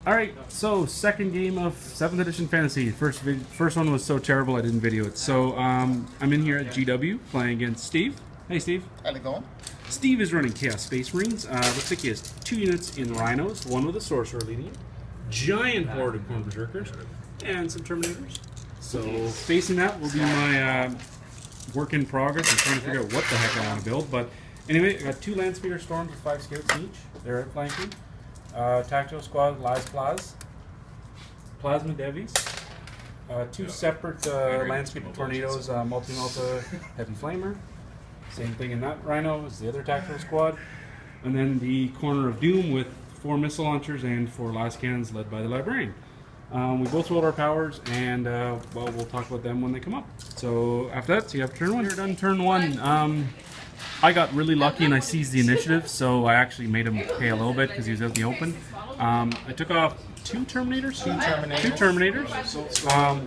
Alright, so second game of 7th edition fantasy. First one was so terrible I didn't video it. So I'm in here at GW playing against Steve. Hey Steve. How's it going? Steve is running Chaos Space Marines. Looks like he has 2 units in Rhinos, one with a Sorcerer leading it, giant horde of Corn Berserkers, and some Terminators. So facing that will be my work in progress. I'm trying to figure out what the heck I want to build. But anyway, I got 2 Landspeeder Storms with 5 scouts each. They're outflanking. Tactical Squad, Plasma Devies, 2 separate Landspeeder Tornadoes, Multi-Malta Heavy Flamer. Same thing in that Rhino as the other Tactical Squad. And then the Corner of Doom with 4 missile launchers and 4 last cannons led by the Librarian. We both rolled our powers, and well, we'll talk about them when they come up. So after that, so you have turn 1. You're done turn 1. I got really lucky and I seized the initiative, so I actually made him pay a little bit because he was out in the open. I took off 2 Terminators.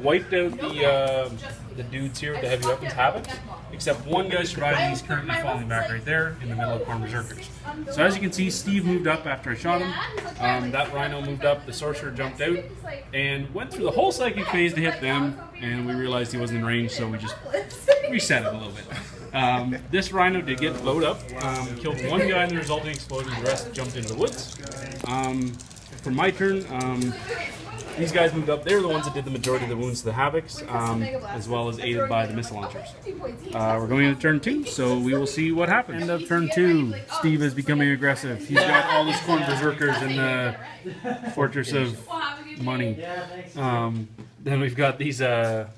Wiped out the dudes here with the heavy weapons, Havoc, except one guy survived and he's currently falling back right there in the middle of Corn Berserkers. So as you can see, Steve moved up after I shot him. That Rhino moved up, the Sorcerer jumped out and went through the whole psychic phase to hit them, and we realized he wasn't in range, so we just reset it a little bit. This Rhino did get blowed up, killed 1 guy in the resulting explosion, the rest jumped into the woods. For my turn, these guys moved up. They were the ones that did the majority of the wounds to the Havocs, as well as aided by the missile launchers. We're going into turn 2, so we will see what happens. End of turn 2, Steve is becoming aggressive. He's got all his Corn Berserkers in the Fortress of Money. Then we've got these unit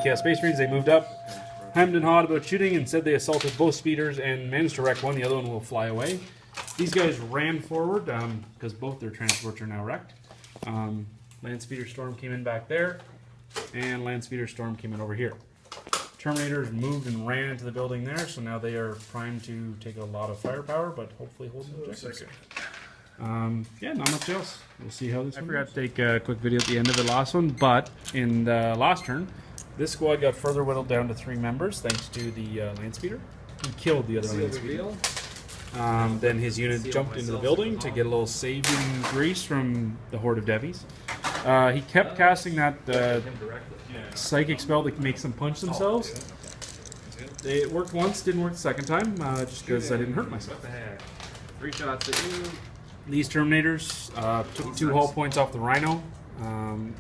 Chaos Space Marines. They moved up, hemmed and hawed about shooting, and said they assaulted both speeders and managed to wreck one. The other one will fly away. These guys ran forward because both their transports are now wrecked. Landspeeder Storm came in back there, and Landspeeder Storm came in over here. Terminators moved and ran into the building there, so now they are primed to take a lot of firepower, but hopefully hold some objectives. Yeah, not much else. We'll see how this one goes. I forgot to take a quick video at the end of the last one, but in the last turn, this squad got further whittled down to 3 members thanks to the Landspeeder. He killed the other Landspeeder. Then his unit jumped into the building to get a little saving grace from the horde of Devies. He kept casting that psychic spell that makes them punch themselves. It worked once, didn't work the second time, just because I didn't hurt myself. 3 shots at you. These Terminators took 2 hull points off the Rhino,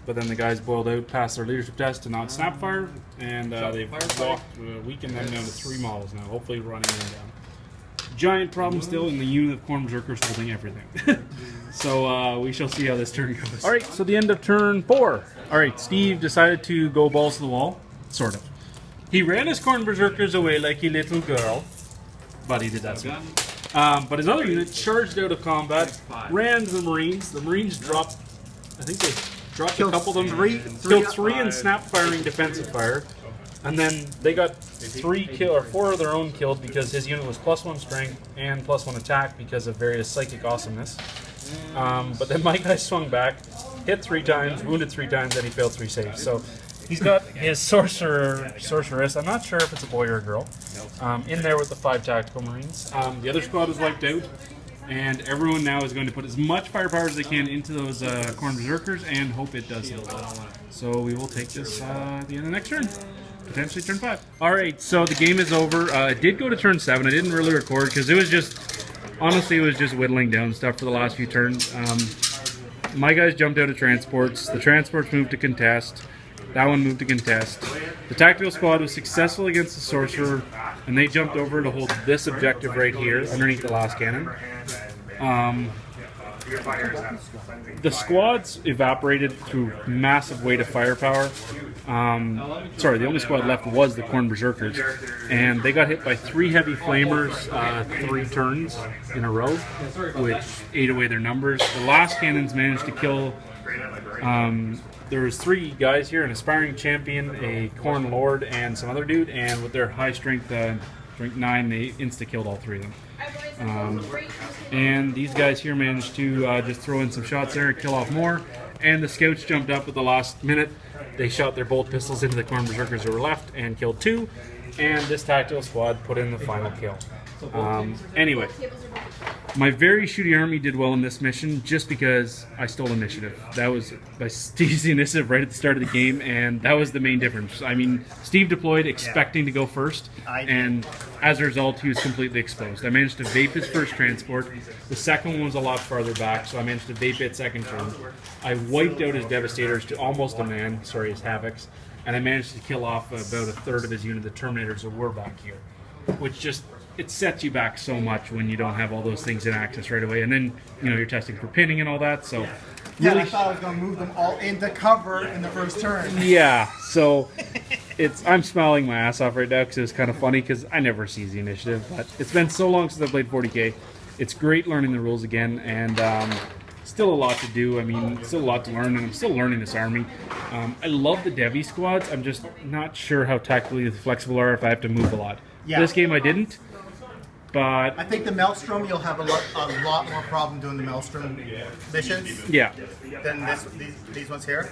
but then the guys boiled out past their leadership test to not snapfire, and they've weakened them down to 3 models now, hopefully running them down. Giant problem still in the unit of Corn Berserkers holding everything. So we shall see how this turn goes. Alright, so the end of turn 4. Alright, Steve decided to go balls to the wall. Sort of. He ran his Corn Berserkers away like a little girl. But he did that soon. But his other unit charged out of combat, ran to the Marines. The Marines dropped, I think they dropped a couple of them. Killed 3 in snap firing defensive fire. And then they got 4 of their own killed because his unit was +1 strength and +1 attack because of various psychic awesomeness. But then my guy swung back, hit 3 times, wounded 3 times, and he failed 3 saves. So he's got his sorceress. I'm not sure if it's a boy or a girl. In there with the 5 tactical Marines. The other squad was wiped out, and everyone now is going to put as much firepower as they can into those Corn Berserkers and hope it does something. So we will take this at the end of the next turn. Potentially turn 5. Alright, so the game is over. It did go to turn 7. I didn't really record because it was just, honestly, it was just whittling down stuff for the last few turns. My guys jumped out of transports. The transports moved to contest. That one moved to contest. The tactical squad was successful against the Sorcerer, and they jumped over to hold this objective right here underneath the last cannon. The squads evaporated through massive weight of firepower. Sorry, the only squad left was the Corn Berserkers, and they got hit by 3 heavy flamers 3 turns in a row, which ate away their numbers. The last cannons managed to kill. There was 3 guys here: an aspiring champion, a Corn Lord, and some other dude. And with their high strength, strength 9, they insta-killed all 3 of them. And these guys here managed to just throw in some shots there and kill off more. And the scouts jumped up at the last minute. They shot their bolt pistols into the Corn Berserkers who were left and killed 2. And this tactical squad put in the final kill. Anyway, My very shooty army did well in this mission just because I stole initiative. That was by Steve's initiative right at the start of the game, and that was the main difference. I mean, Steve deployed expecting to go first, and as a result, he was completely exposed. I managed to vape his first transport. The second one was a lot farther back, so I managed to vape it second turn. I wiped out his Devastators to almost a man, sorry, his Havocs, and I managed to kill off about a third of his unit, the Terminators, so we're back here. Which just, it sets you back so much when you don't have all those things in access right away. And then, you know, you're testing for pinning and all that, so... Yeah, really, I thought I was going to move them all into cover in the first turn. Yeah, so I'm smiling my ass off right now because it was kind of funny because I never seize the initiative. But it's been so long since I played 40k. It's great learning the rules again, and still a lot to do. I mean, still a lot to learn, and I'm still learning this army. I love the Devi squads. I'm just not sure how tactically flexible are if I have to move a lot. Yeah. This game I didn't, but... I think the Maelstrom, you'll have a lot more problem doing the Maelstrom missions Yeah. than these ones here.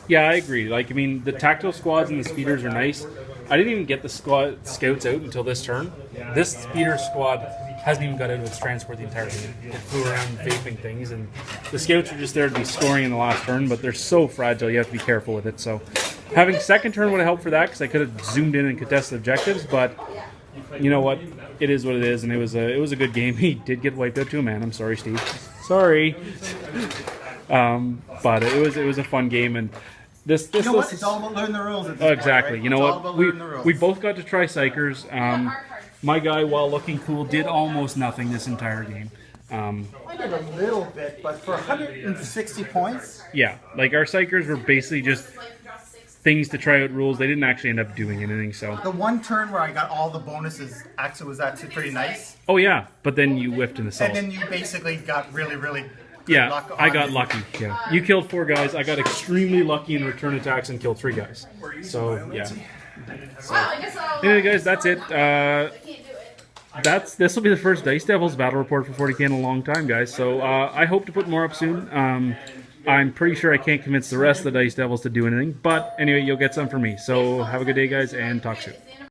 Yeah, I agree. Like, I mean, the tactical squads and the speeders are nice. I didn't even get the scouts out until this turn. This speeder squad hasn't even got out of its transport the entire game. It flew around vaping things, and the scouts are just there to be scoring in the last turn, but they're so fragile, you have to be careful with it. So having second turn would have helped for that, because I could have zoomed in and contested objectives, but you know what? It is what it is, and it was a good game. He did get wiped out to a man. I'm sorry, Steve. Sorry. But it was a fun game, and this You know what? It's all about learning the rules at this point, exactly. right? You know It's all what? about learning the rules. We both got to try Psychers. My guy, while looking cool, did almost nothing this entire game. I did a little bit, but for 160 points... Yeah, like our Psychers were basically just things to try out rules. They didn't actually end up doing anything, so... The one turn where I got all the bonuses was actually pretty nice. Oh yeah, but then you whiffed in the cells. And then you basically got really good Yeah, luck I got lucky. Yeah, you killed 4 guys. I got extremely lucky in return attacks and killed 3 guys. So yeah. So, anyway, guys, that's it. This will be the first Dice Devils battle report for 40k in a long time, guys. So I hope to put more up soon. I'm pretty sure I can't convince the rest of the Dice Devils to do anything, but anyway, you'll get some from me. So have a good day, guys, and talk soon.